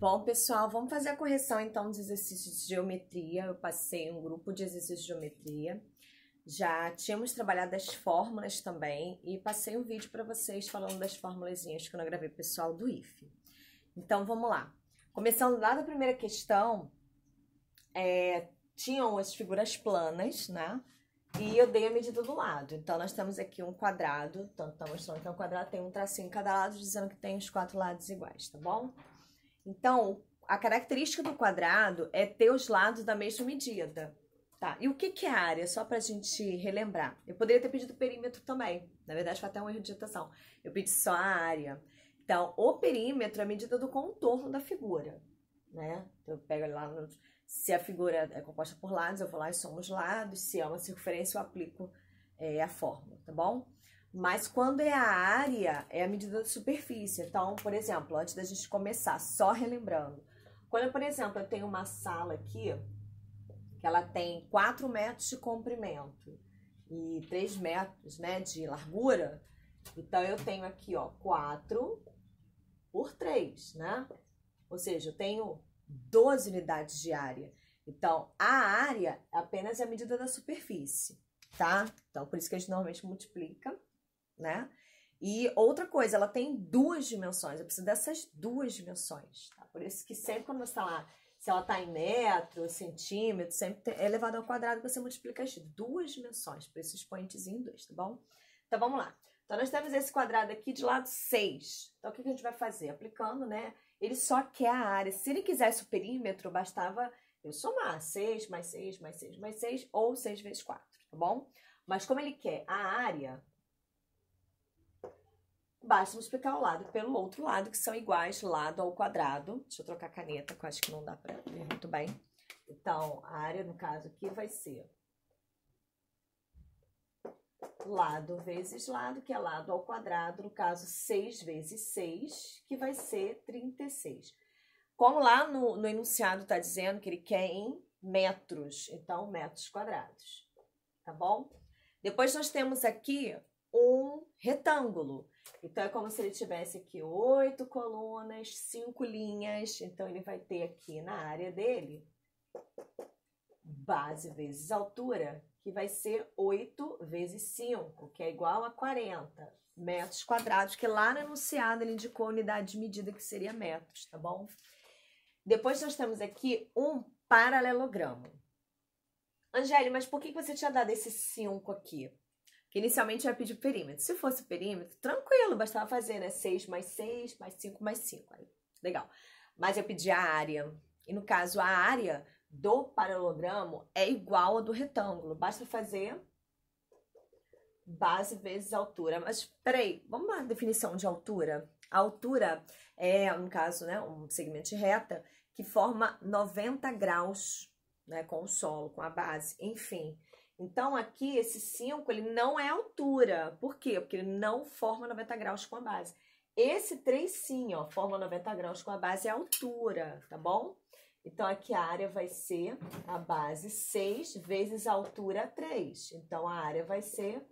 Bom, pessoal, vamos fazer a correção então dos exercícios de geometria. Eu passei um grupo de exercícios de geometria. Já tínhamos trabalhado as fórmulas também e passei um vídeo para vocês falando das formulazinhas que eu não gravei pro pessoal do IF. Então, vamos lá. Começando lá da primeira questão, tinham as figuras planas, né? E eu dei a medida do lado. Então, nós temos aqui um quadrado. Então, tá mostrando que é um quadrado, tem um tracinho em cada lado, dizendo que tem os 4 lados iguais, tá bom? Então, a característica do quadrado é ter os lados da mesma medida, tá? E o que é a área? Só pra gente relembrar. Eu poderia ter pedido perímetro também. Na verdade, foi até um erro de digitação. Eu pedi só a área. Então, o perímetro é a medida do contorno da figura, né? Então, eu pego lá, se a figura é composta por lados, eu vou lá e somo os lados. Se é uma circunferência, eu aplico a fórmula, tá bom? Mas quando é a área, é a medida da superfície. Então, por exemplo, antes da gente começar, só relembrando. Quando, por exemplo, eu tenho uma sala aqui, que ela tem 4 metros de comprimento e 3 metros, né, de largura. Então, eu tenho aqui, ó, 4 por 3, né? Ou seja, eu tenho 12 unidades de área. Então, a área é apenas a medida da superfície, tá? Então, por isso que a gente normalmente multiplica, né? E outra coisa, ela tem 2 dimensões, eu preciso dessas 2 dimensões, tá? Por isso que sempre quando você tá lá, se ela tá em metro, centímetro, sempre é elevado ao quadrado, você multiplica as 2 dimensões, por isso expoentezinho em 2, tá bom? Então, vamos lá. Então, nós temos esse quadrado aqui de lado 6. Então, o que a gente vai fazer? Aplicando, né? Ele só quer a área. Se ele quisesse o perímetro, bastava eu somar 6 mais 6 mais 6 mais 6 ou 6 vezes 4, tá bom? Mas como ele quer a área, basta multiplicar o lado pelo outro lado, que são iguais lado ao quadrado. Deixa eu trocar a caneta, que eu acho que não dá pra ver muito bem. Então, a área, no caso aqui, vai ser lado vezes lado, que é lado ao quadrado, no caso 6 vezes 6, que vai ser 36. Como lá no enunciado está dizendo que ele quer em metros, então metros quadrados, tá bom? Depois nós temos aqui um retângulo. Então, é como se ele tivesse aqui 8 colunas, 5 linhas. Então, ele vai ter aqui na área dele, base vezes altura, que vai ser 8 vezes 5, que é igual a 40 metros quadrados, que lá no enunciado ele indicou a unidade de medida, que seria metros, tá bom? Depois nós temos aqui um paralelogramo. Angélica, mas por que você tinha dado esse 5 aqui? Que inicialmente eu ia pedir perímetro. Se fosse perímetro, tranquilo, bastava fazer, né? 6 mais 6, mais 5 mais 5. Aí, legal. Mas eu pedi a área. E no caso, a área do paralelogramo é igual a do retângulo. Basta fazer base vezes altura. Mas, peraí, vamos lá, definição de altura. A altura é, no caso, né, um segmento de reta que forma 90 graus, né, com o solo, com a base, enfim. Então, aqui, esse 5, ele não é altura. Por quê? Porque ele não forma 90 graus com a base. Esse 3, sim, ó, forma 90 graus com a base, é altura, tá bom? Então, aqui a área vai ser a base 6 vezes a altura 3. Então, a área vai ser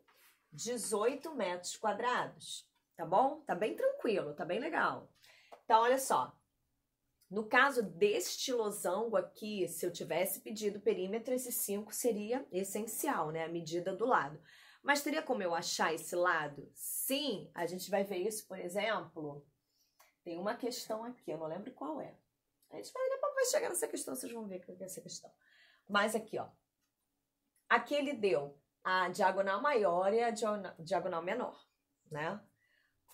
18 metros quadrados, tá bom? Tá bem tranquilo, tá bem legal. Então, olha só. No caso deste losango aqui, se eu tivesse pedido perímetro, esse 5 seria essencial, né? A medida do lado. Mas teria como eu achar esse lado? Sim, a gente vai ver isso, por exemplo. Tem uma questão aqui, eu não lembro qual é. A gente vai chegar nessa questão, vocês vão ver o que é essa questão. Mas aqui, ó. Aqui ele deu a diagonal maior e a diagonal menor, né?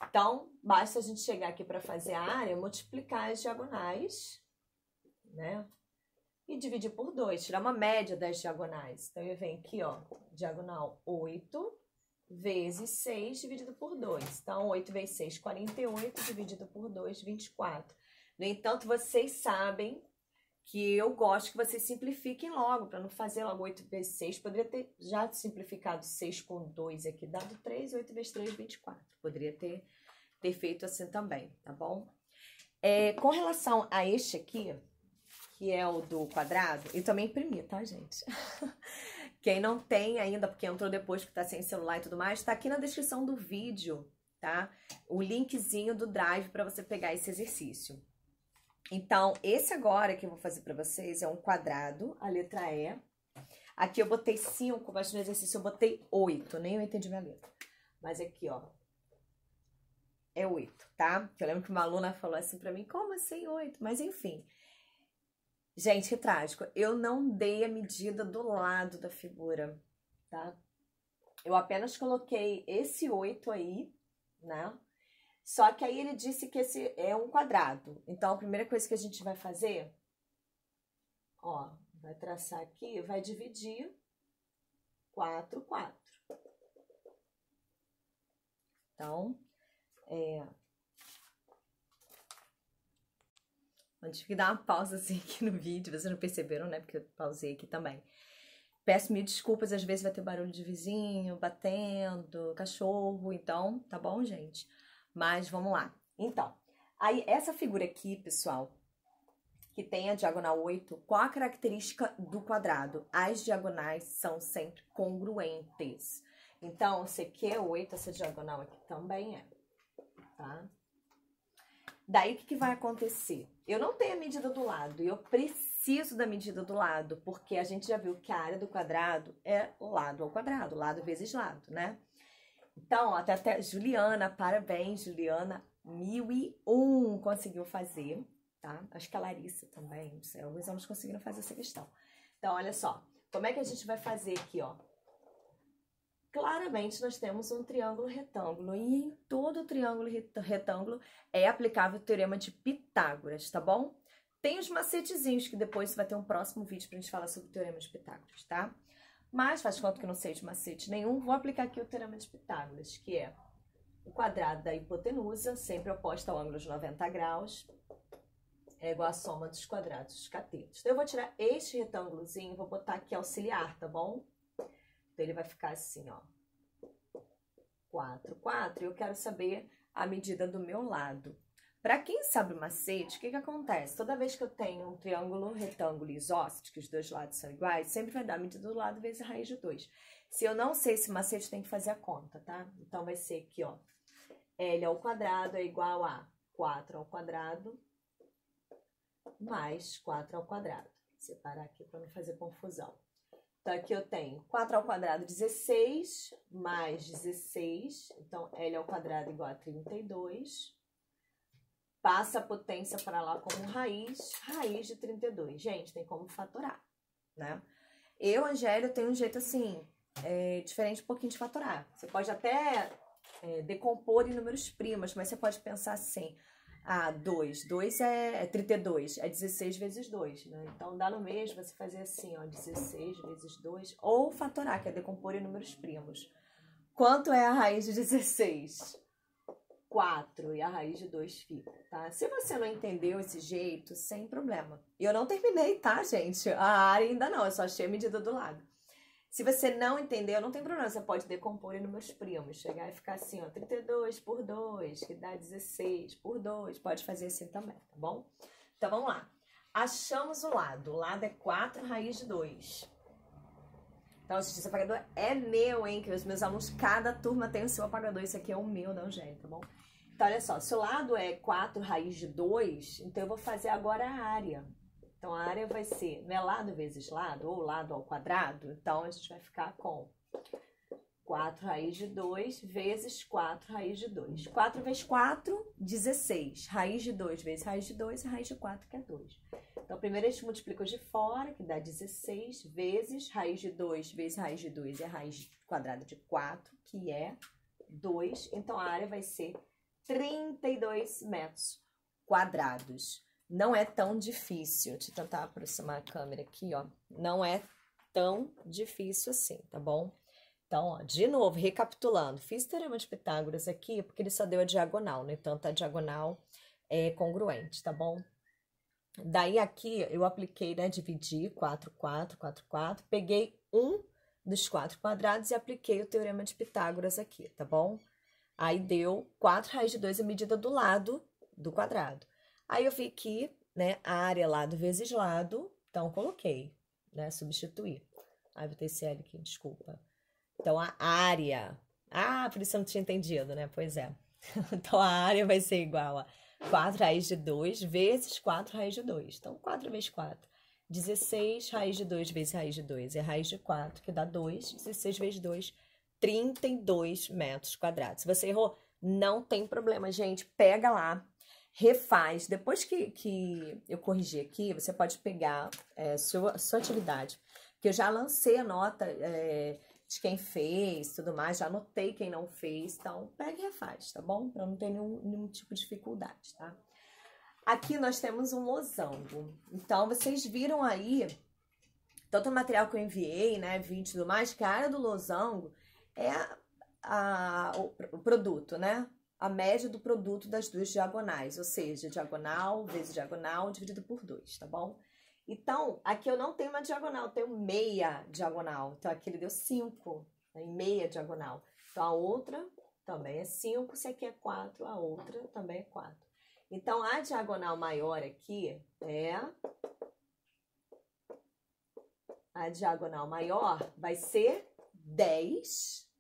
Então, basta a gente chegar aqui para fazer a área, multiplicar as diagonais, né? E dividir por 2, tirar uma média das diagonais. Então, eu venho aqui, ó, diagonal 8 vezes 6 dividido por 2. Então, 8 vezes 6, 48, dividido por 2, 24. No entanto, vocês sabem que eu gosto que vocês simplifiquem logo, para não fazer logo 8 vezes 6. Poderia ter já simplificado 6 com 2 aqui, dado 3, 8 vezes 3, 24. Poderia ter feito assim também, tá bom? Com relação a este aqui, que é o do quadrado, eu também imprimi, tá, gente? Quem não tem ainda, porque entrou depois que tá sem celular e tudo mais, tá aqui na descrição do vídeo, tá? O linkzinho do Drive para você pegar esse exercício. Então, esse agora que eu vou fazer pra vocês é um quadrado, a letra E. Aqui eu botei 5, mas no exercício eu botei 8, nem eu entendi minha letra. Mas aqui, ó, é 8, tá? Eu lembro que uma aluna falou assim pra mim, como assim 8? Mas enfim. Gente, que trágico. Eu não dei a medida do lado da figura, tá? Eu apenas coloquei esse 8 aí, né? Só que aí ele disse que esse é um quadrado. Então, a primeira coisa que a gente vai fazer, ó, vai traçar aqui, vai dividir 4, 4. Então, eu tive que dar uma pausa assim aqui no vídeo, vocês não perceberam, né? Porque eu pausei aqui também. Peço mil desculpas, às vezes vai ter barulho de vizinho, batendo, cachorro, então, tá bom, gente? Mas vamos lá. Então, aí essa figura aqui, pessoal, que tem a diagonal 8, qual a característica do quadrado? As diagonais são sempre congruentes. Então, esse aqui é 8, essa diagonal aqui também é, tá? Daí, o que vai acontecer? Eu não tenho a medida do lado, e eu preciso da medida do lado, porque a gente já viu que a área do quadrado é lado ao quadrado, lado vezes lado, né? Então, até Juliana, parabéns, Juliana, 1001 conseguiu fazer, tá? Acho que a Larissa também, não sei, alguns alunos conseguiram fazer essa questão. Então, olha só, como é que a gente vai fazer aqui, ó? Claramente, nós temos um triângulo retângulo e em todo triângulo retângulo é aplicável o teorema de Pitágoras, tá bom? Tem os macetezinhos que depois vai ter um próximo vídeo pra gente falar sobre o teorema de Pitágoras, tá? Mas faz conta que eu não sei de macete nenhum, vou aplicar aqui o teorema de Pitágoras, que é o quadrado da hipotenusa, sempre oposta ao ângulo de 90 graus, é igual à soma dos quadrados dos catetos. Então, eu vou tirar este retângulozinho e vou botar aqui auxiliar, tá bom? Então, ele vai ficar assim, ó, 4, 4, e eu quero saber a medida do meu lado. Para quem sabe o macete, o que acontece? Toda vez que eu tenho um triângulo, retângulo e isósceles, que os dois lados são iguais, sempre vai dar a medida do lado vezes a raiz de 2. Se eu não sei esse macete, tem que fazer a conta, tá? Então, vai ser aqui, ó, L ao quadrado é igual a 4 ao quadrado mais 4 ao quadrado. Vou separar aqui para não fazer confusão. Então, aqui eu tenho 4 ao quadrado, 16, mais 16. Então, L ao quadrado igual a 32. Passa a potência para lá como raiz de 32. Gente, tem como fatorar, né? Eu, Angélia, tenho um jeito assim, diferente um pouquinho de fatorar. Você pode até decompor em números primos, mas você pode pensar assim, 2 é 32, é 16 vezes 2, né? Então, dá no mesmo você fazer assim, ó, 16 vezes 2, ou fatorar, que é decompor em números primos. Quanto é a raiz de 16? 4, e a raiz de 2 fica, tá? Se você não entendeu esse jeito, sem problema. E eu não terminei, tá, gente? A área ainda não, eu só achei a medida do lado. Se você não entendeu, não tem problema, você pode decompor em números primos, chegar e ficar assim, ó, 32 por 2, que dá 16 por 2, pode fazer assim também, tá bom? Então, vamos lá. Achamos o lado é 4 raiz de 2. Então, gente, esse apagador é meu, hein, que os meus alunos, cada turma tem o seu apagador, esse aqui é o meu, não, gente, tá bom? Então, olha só, se o lado é 4 raiz de 2, então eu vou fazer agora a área. Então, a área vai ser, não é lado vezes lado, ou lado ao quadrado. Então, a gente vai ficar com 4 raiz de 2 vezes 4 raiz de 2. 4 vezes 4, 16. Raiz de 2 vezes raiz de 2 e raiz de 4, que é 2. Então, primeiro a gente multiplica os de fora, que dá 16, vezes raiz de 2 vezes raiz de 2 é a raiz quadrada de 4, que é 2. Então, a área vai ser 32 metros quadrados. Não é tão difícil. Deixa eu tentar aproximar a câmera aqui, ó. Não é tão difícil assim, tá bom? Então, ó, de novo, recapitulando. Fiz o teorema de Pitágoras aqui porque ele só deu a diagonal, né? Tanto a diagonal é congruente, tá bom? Daí aqui eu apliquei, né? Dividi 4, 4, 4, 4. Peguei um dos 4 quadrados e apliquei o teorema de Pitágoras aqui, tá bom? Aí deu 4 raiz de 2 a medida do lado do quadrado. Aí eu vi aqui, né, a área lado vezes lado, então coloquei, né, substituir. Vou ter esse L aqui, desculpa. Então, a área... por isso eu não tinha entendido, né? Pois é. Então, a área vai ser igual a 4 raiz de 2 vezes 4 raiz de 2. Então, 4 vezes 4. 16 raiz de 2 vezes raiz de 2 é raiz de 4, que dá 2. 16 vezes 2, 32 metros quadrados. Se você errou, não tem problema, gente. Pega lá, refaz. Depois que eu corrigir aqui, você pode pegar sua atividade. Que eu já lancei a nota de quem fez, tudo mais. Já anotei quem não fez. Então, pega e refaz, tá bom? Pra não ter nenhum tipo de dificuldade, tá? Aqui nós temos um losango. Então, vocês viram aí, tanto o material que eu enviei, né, vídeo e tudo mais, que a área do losango é o produto, né? A média do produto das duas diagonais, ou seja, diagonal vezes diagonal dividido por 2, tá bom? Então, aqui eu não tenho uma diagonal, eu tenho meia diagonal. Então, aqui ele deu 5, né, em meia diagonal. Então, a outra também é 5, se aqui é 4, a outra também é 4. Então, a diagonal maior aqui a diagonal maior vai ser 10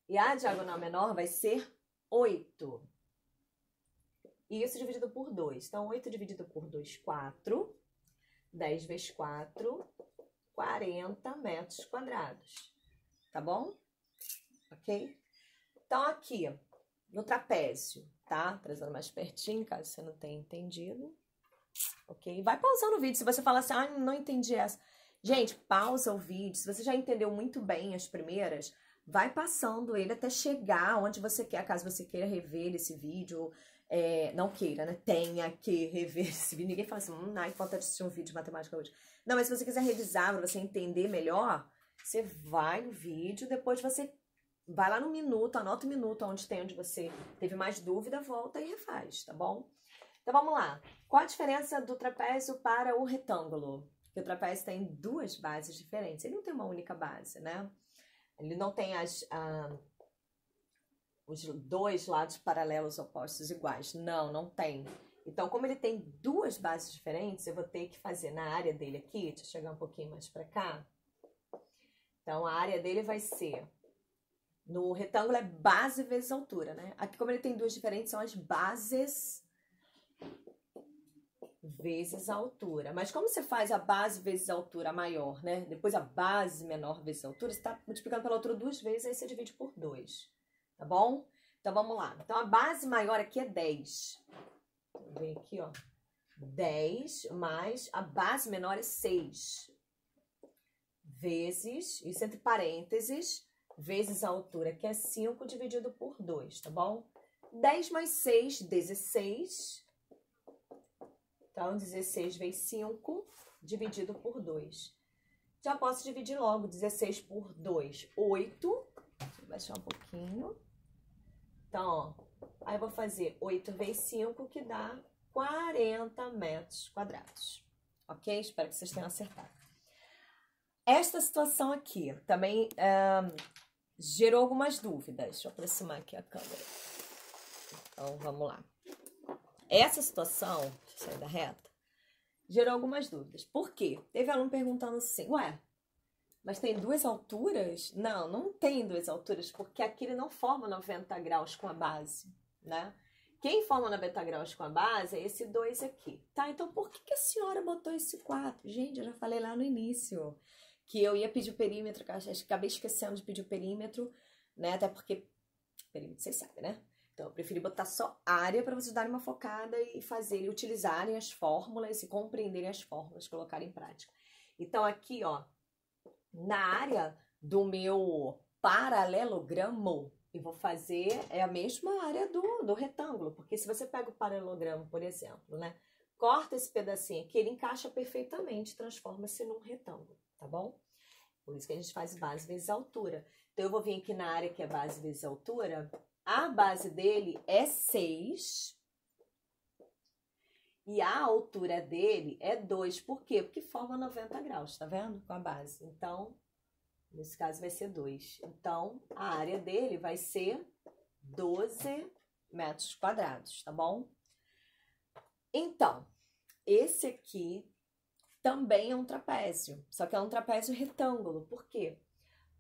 e a diagonal menor vai ser 8. E isso dividido por 2. Então, 8 dividido por 2, 4. 10 vezes 4, 40 metros quadrados. Tá bom? Ok? Então, aqui, no trapézio, tá? Trazendo mais pertinho, caso você não tenha entendido. Ok? Vai pausando o vídeo. Se você falar assim, ah, não entendi essa. Gente, pausa o vídeo. Se você já entendeu muito bem as primeiras, vai passando ele até chegar onde você quer, caso você queira rever esse vídeo. Não queira, né? Tenha que rever esse vídeo. Ninguém fala assim, ai, falta de assistir um vídeo de matemática hoje. Não, mas se você quiser revisar, pra você entender melhor, você vai no vídeo, depois você vai lá no minuto, anota o minuto onde você teve mais dúvida, volta e refaz, tá bom? Então, vamos lá. Qual a diferença do trapézio para o retângulo? Porque o trapézio tem duas bases diferentes. Ele não tem uma única base, né? Ele não tem os dois lados paralelos opostos iguais. Não tem. Então, como ele tem duas bases diferentes, eu vou ter que fazer na área dele aqui, deixa eu chegar um pouquinho mais pra cá. Então, a área dele vai ser, no retângulo é base vezes altura, né? Aqui, como ele tem duas diferentes, são as bases vezes a altura. Mas como você faz a base vezes a altura maior, né? Depois a base menor vezes a altura, você está multiplicando pela altura duas vezes, aí você divide por 2. Tá bom? Então, vamos lá. Então, a base maior aqui é 10. Vou ver aqui, ó. 10 mais a base menor é 6. Vezes, isso entre parênteses, vezes a altura, que é 5, dividido por 2, tá bom? 10 mais 6, 16. Então, 16 vezes 5, dividido por 2. Já posso dividir logo. 16 por 2, 8. Deixa eu baixar um pouquinho. Então, ó, aí eu vou fazer 8 vezes 5, que dá 40 metros quadrados. Ok? Espero que vocês tenham acertado. Esta situação aqui também gerou algumas dúvidas. Deixa eu aproximar aqui a câmera. Então, vamos lá. Essa situação, deixa eu sair da reta, gerou algumas dúvidas. Por quê? Teve aluno perguntando assim, ué, mas tem duas alturas? Não, não tem duas alturas, porque aqui ele não forma 90 graus com a base, né? Quem forma 90 graus com a base é esse 2 aqui, tá? Então, por que a senhora botou esse 4? Gente, eu já falei lá no início que eu ia pedir o perímetro, acabei esquecendo de pedir o perímetro, né? Até porque, perímetro vocês sabem, né? Então, eu preferi botar só área para vocês darem uma focada e utilizarem as fórmulas e compreenderem as fórmulas, colocarem em prática. Então, aqui, ó, na área do meu paralelogramo, eu vou fazer a mesma área do retângulo, porque se você pega o paralelogramo, por exemplo, né, corta esse pedacinho aqui, ele encaixa perfeitamente, transforma-se num retângulo, tá bom? Por isso que a gente faz base vezes altura. Então, eu vou vir aqui na área que é base vezes altura, a base dele é 6 e a altura dele é 2. Por quê? Porque forma 90 graus, tá vendo? Com a base. Então, nesse caso vai ser 2. Então, a área dele vai ser 12 metros quadrados, tá bom? Então, esse aqui também é um trapézio, só que é um trapézio retângulo. Por quê?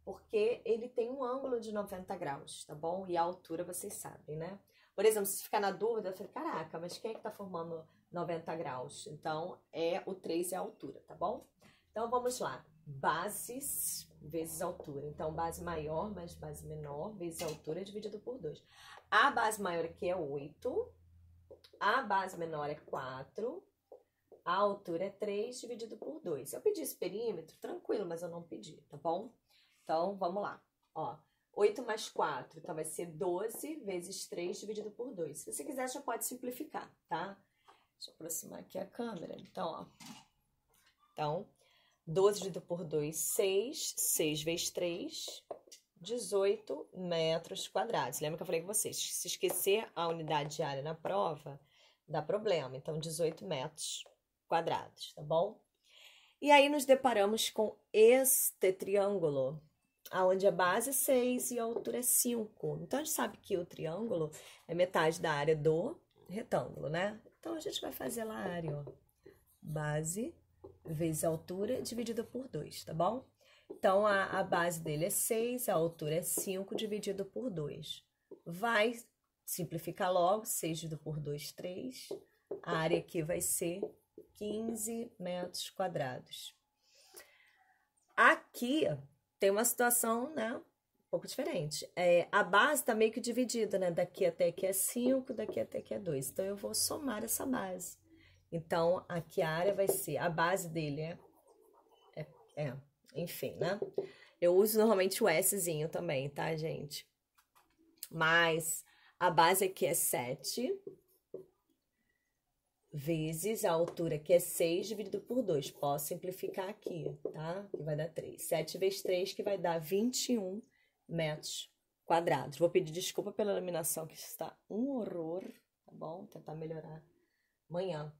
Porque ele tem um ângulo de 90 graus, tá bom? E a altura vocês sabem, né? Por exemplo, se ficar na dúvida, eu falei, caraca, mas quem é que tá formando 90 graus? Então, o 3 é a altura, tá bom? Então, vamos lá. Bases vezes altura. Então, base maior mais base menor vezes altura dividido por 2. A base maior aqui é 8. A base menor é 4. A altura é 3 dividido por 2. Se eu pedisse perímetro, tranquilo, mas eu não pedi, tá bom? Então, vamos lá. Ó, 8 mais 4, então vai ser 12 vezes 3 dividido por 2. Se você quiser, já pode simplificar, tá? Deixa eu aproximar aqui a câmera. Então, ó. Então, 12 dividido por 2, 6. 6 vezes 3, 18 metros quadrados. Lembra que eu falei com vocês? Se esquecer a unidade de área na prova, dá problema. Então, 18 metros quadrados, tá bom? E aí, nos deparamos com este triângulo, onde a base é 6 e a altura é 5. Então, a gente sabe que o triângulo é metade da área do retângulo, né? Então, a gente vai fazer lá a área, ó. Base vezes a altura dividida por 2, tá bom? Então, a base dele é 6, a altura é 5 dividido por 2. Vai simplificar logo, 6 dividido por 2, 3. A área aqui vai ser 15 metros quadrados. Aqui tem uma situação, né, um pouco diferente. A base tá meio que dividida, né? Daqui até aqui é 5, daqui até aqui é 2. Então, eu vou somar essa base. Então, aqui a área vai ser, a base dele enfim, né? Eu uso normalmente o Szinho também, tá, gente? Mas a base aqui é 7 vezes a altura, que é 6 dividido por 2. Posso simplificar aqui, tá? Que vai dar 3. 7 vezes 3, que vai dar 21 metros quadrados. Vou pedir desculpa pela iluminação, que está um horror, tá bom? Vou tentar melhorar amanhã.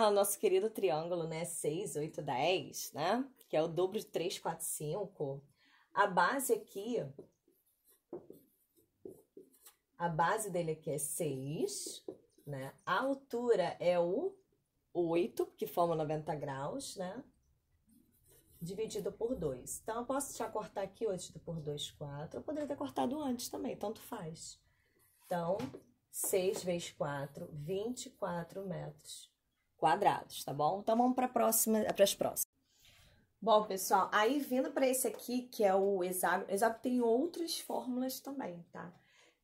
O nosso querido triângulo, né? 6, 8, 10, né? Que é o dobro de 3, 4, 5. A base aqui, a base dele aqui é 6, né? A altura é o 8, que forma 90 graus, né? Dividido por 2. Então, eu posso já cortar aqui 8 dividido por 2, 4. Eu poderia ter cortado antes também, tanto faz. Então, 6 vezes 4, 24 metros quadrados, tá bom? Então, vamos para as próximas. Bom, pessoal, aí vindo para esse aqui, que é o hexágono. O hexágono tem outras fórmulas também, tá?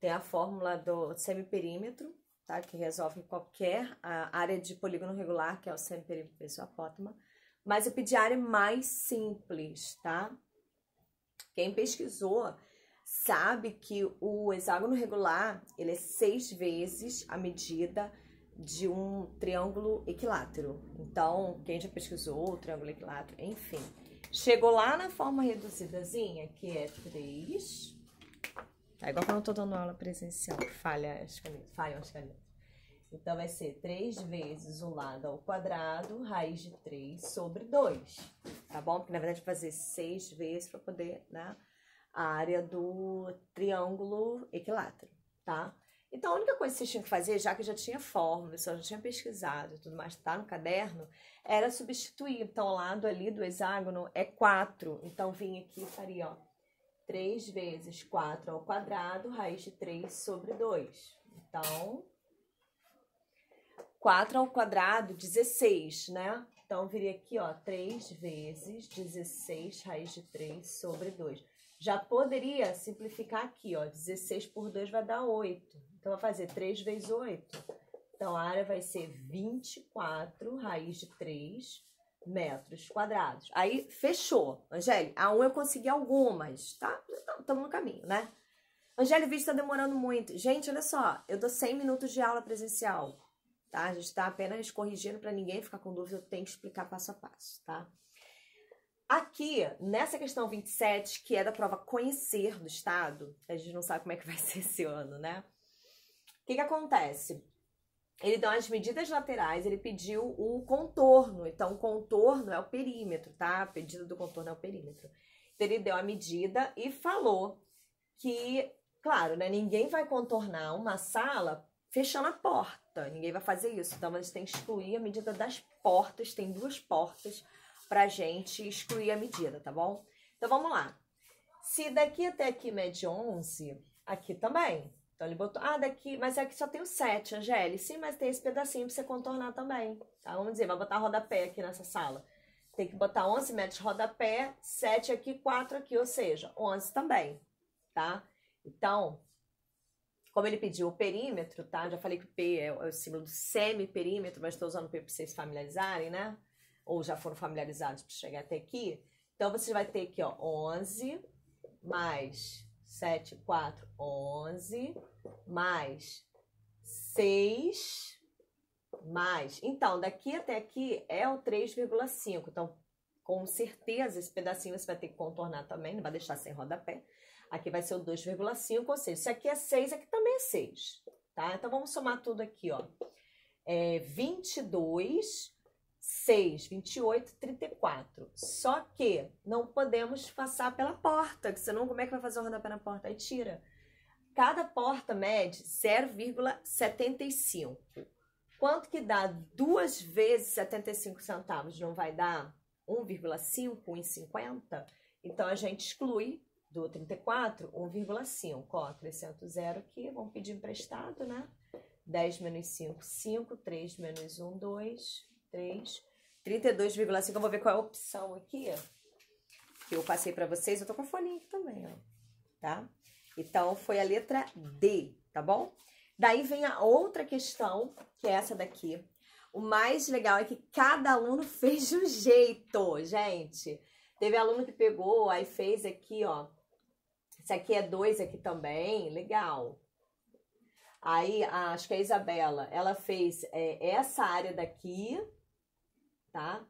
Tem a fórmula do semiperímetro, tá? Que resolve qualquer área de polígono regular, que é o semiperímetro vezes o apótema. Mas eu pedi a área mais simples, tá? Quem pesquisou sabe que o hexágono regular, ele é 6 vezes a medida de um triângulo equilátero. Então, quem já pesquisou o triângulo equilátero, enfim, chegou lá na forma reduzidazinha, que é 3. É igual quando eu tô dando aula presencial, falham as canetas. Então, vai ser 3 vezes o lado ao quadrado, raiz de 3 sobre 2, tá bom? Porque, na verdade, vai fazer 6 vezes para poder, né, a área do triângulo equilátero, tá? Então, a única coisa que vocês tinham que fazer, já que já tinha fórmula, já tinha pesquisado e tudo mais, tá no caderno, era substituir. Então, o lado ali do hexágono é 4. Então, vim aqui e faria, ó, 3 vezes 4 ao quadrado, raiz de 3 sobre 2. Então, 4 ao quadrado, 16, né? Então, viria aqui, ó, 3 vezes 16, raiz de 3 sobre 2. Já poderia simplificar aqui, ó, 16 por 2 vai dar 8. Então, vai fazer 3 vezes 8. Então, a área vai ser 24, raiz de 3 metros quadrados. Aí, fechou. Angélica, a 1 eu consegui algumas, tá? Estamos no caminho, né? Angélica, o vídeo está demorando muito. Gente, olha só, eu dou 100 minutos de aula presencial, tá? A gente está apenas corrigindo para ninguém ficar com dúvida, eu tenho que explicar passo a passo, tá? Aqui, nessa questão 27, que é da prova conhecer do estado, a gente não sabe como é que vai ser esse ano, né? O que acontece? Ele deu as medidas laterais, ele pediu o contorno. Então, o contorno é o perímetro, tá? A medida do contorno é o perímetro. Então, ele deu a medida e falou que, claro, né? Ninguém vai contornar uma sala fechando a porta. Ninguém vai fazer isso. Então, a gente tem que excluir a medida das portas. Tem 2 portas pra gente excluir a medida, tá bom? Então, vamos lá. Se daqui até aqui mede 11, aqui também. Então, ele botou, daqui, mas aqui só tem o 7, Angélica. Sim, mas tem esse pedacinho pra você contornar também, tá? Vamos dizer, vai botar rodapé aqui nessa sala. Tem que botar 11 metros de rodapé, 7 aqui, 4 aqui, ou seja, 11 também, tá? Então, como ele pediu o perímetro, tá? Já falei que o P é o símbolo do semi-perímetro, mas estou usando o P para vocês familiarizarem, né? Ou já foram familiarizados para chegar até aqui. Então, você vai ter aqui, ó, 11 mais 7, 4, 11, mais 6, mais... Então, daqui até aqui é o 3,5. Então, com certeza, esse pedacinho você vai ter que contornar também, não vai deixar sem rodapé. Aqui vai ser o 2,5, ou seja, se aqui é 6, aqui também é 6, tá? Então, vamos somar tudo aqui, ó. 22, 6, 28, 34. Só que não podemos passar pela porta, que senão como é que vai fazer o rodapé na porta? Aí tira. Cada porta mede 0,75. Quanto que dá 2 vezes 75 centavos? Não vai dar 1,5, 1,50? Então, a gente exclui do 34, 1,5. Ó, acrescento 0 aqui, vamos pedir emprestado, né? 10 menos 5, 5. 3 menos 1, 2, 3. 32,5. Eu vou ver qual é a opção aqui, que eu passei pra vocês. Eu tô com a folhinha aqui também, ó, tá? Então, foi a letra D, tá bom? Daí vem a outra questão, que é essa daqui. O mais legal é que cada aluno fez de um jeito, gente. Teve aluno que pegou, aí fez aqui, ó. Esse aqui é 2 aqui também, legal. Aí, acho que a Isabela, ela fez essa área daqui, tá?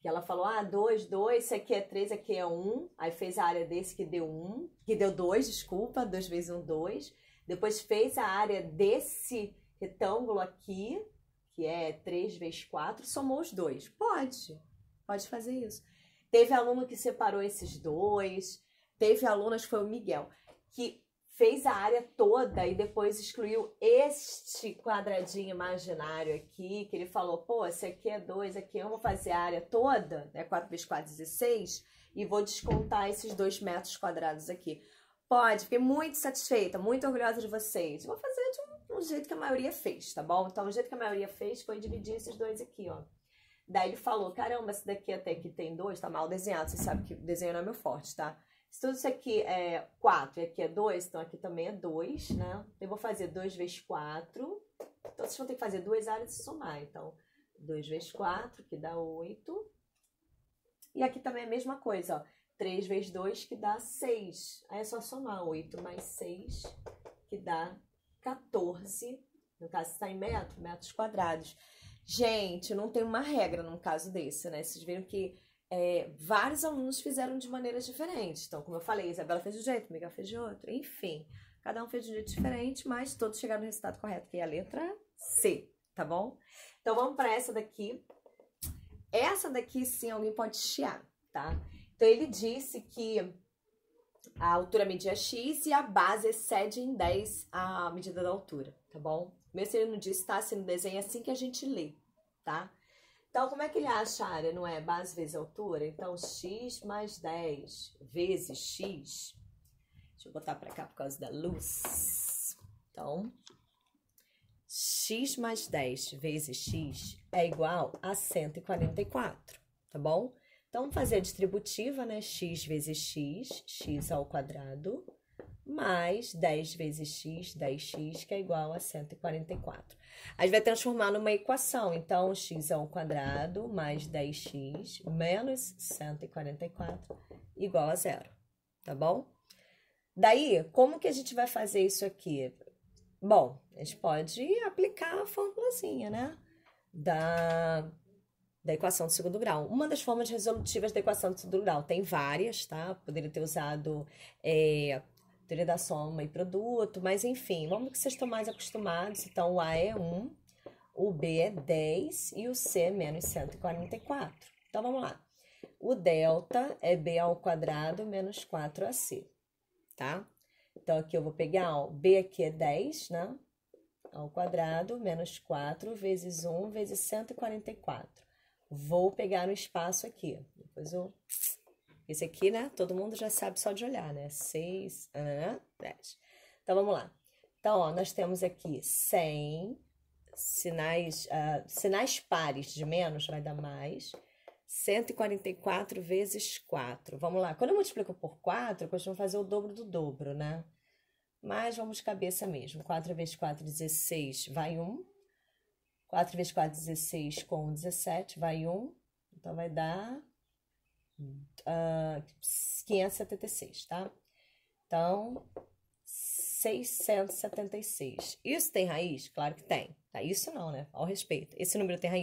Que ela falou, 2, 2, esse aqui é 3, aqui é 1. Aí fez a área desse que deu 1, que deu 2, desculpa, 2 vezes 1, 2. Depois fez a área desse retângulo aqui, que é 3 vezes 4, somou os dois. Pode fazer isso. Teve aluno que separou esses dois, teve aluno, acho que foi o Miguel, que fez a área toda e depois excluiu este quadradinho imaginário aqui, que ele falou, pô, esse aqui é 2, aqui eu vou fazer a área toda, né, 4 vezes 4, 16, e vou descontar esses 2 metros quadrados aqui. Pode, fiquei muito satisfeita, muito orgulhosa de vocês. Vou fazer de um jeito que a maioria fez, tá bom? Então, o jeito que a maioria fez foi dividir esses dois aqui, ó. Daí ele falou, caramba, esse daqui até aqui tem 2, tá mal desenhado. Você sabe que o desenho não é meu forte, tá? Se tudo isso aqui é 4 e aqui é 2, então aqui também é 2, né? Eu vou fazer 2 vezes 4. Então, vocês vão ter que fazer 2 áreas e somar. Então, 2 vezes 4, que dá 8. E aqui também é a mesma coisa, ó. 3 vezes 2, que dá 6. Aí é só somar 8 mais 6, que dá 14. No caso, está em metros quadrados. Gente, não tem uma regra num caso desse, né? Vocês viram que vários alunos fizeram de maneiras diferentes. Então, como eu falei, a Isabela fez de um jeito, o Miguel fez de outro. Enfim, cada um fez de um jeito diferente, mas todos chegaram no resultado correto, que é a letra C, tá bom? Então, vamos para essa daqui. Essa daqui, sim, alguém pode chiar, tá? Então, ele disse que a altura media X e a base excede em 10 a medida da altura, tá bom? Mesmo se ele não disse, tá? Se no desenho é assim que a gente lê, tá? Então, como é que ele acha a área? Não é base vezes altura? Então, X mais 10 vezes X. Deixa eu botar pra cá por causa da luz. Então, X mais 10 vezes X é igual a 144, tá bom? Então, vamos fazer a distributiva, né? X vezes X, X ao quadrado, mais 10 vezes X, 10x, que é igual a 144. A gente vai transformar numa equação. Então, X ao quadrado mais 10x menos 144 igual a 0, tá bom? Daí, como que a gente vai fazer isso aqui? Bom, a gente pode aplicar a formulazinha, né? Da equação de segundo grau. Uma das formas resolutivas da equação de segundo grau. Tem várias, tá? Poderia ter usado teoria da soma e produto, mas enfim, vamos que vocês estão mais acostumados. Então, o A é 1, o B é 10 e o C é menos 144. Então, vamos lá. O delta é B ao quadrado menos 4AC, tá? Então, aqui eu vou pegar, ó, B aqui é 10, né? Ao quadrado menos 4 vezes 1 vezes 144. Vou pegar no espaço aqui. Depois eu... Esse aqui, né? Todo mundo já sabe só de olhar, né? 6, 10. Então, vamos lá. Então, ó, nós temos aqui 100 sinais pares de menos, vai dar mais. 144 vezes 4. Vamos lá. Quando eu multiplico por 4, eu costumo fazer o dobro do dobro, né? Mas vamos de cabeça mesmo. 4 vezes 4, 16, vai 1. 4 vezes 4, 16 com 17, vai 1. Então, vai dar 576, tá? Então, 676. Isso tem raiz? Claro que tem. Tá? Isso não, né? Ao respeito. Esse número tem raiz?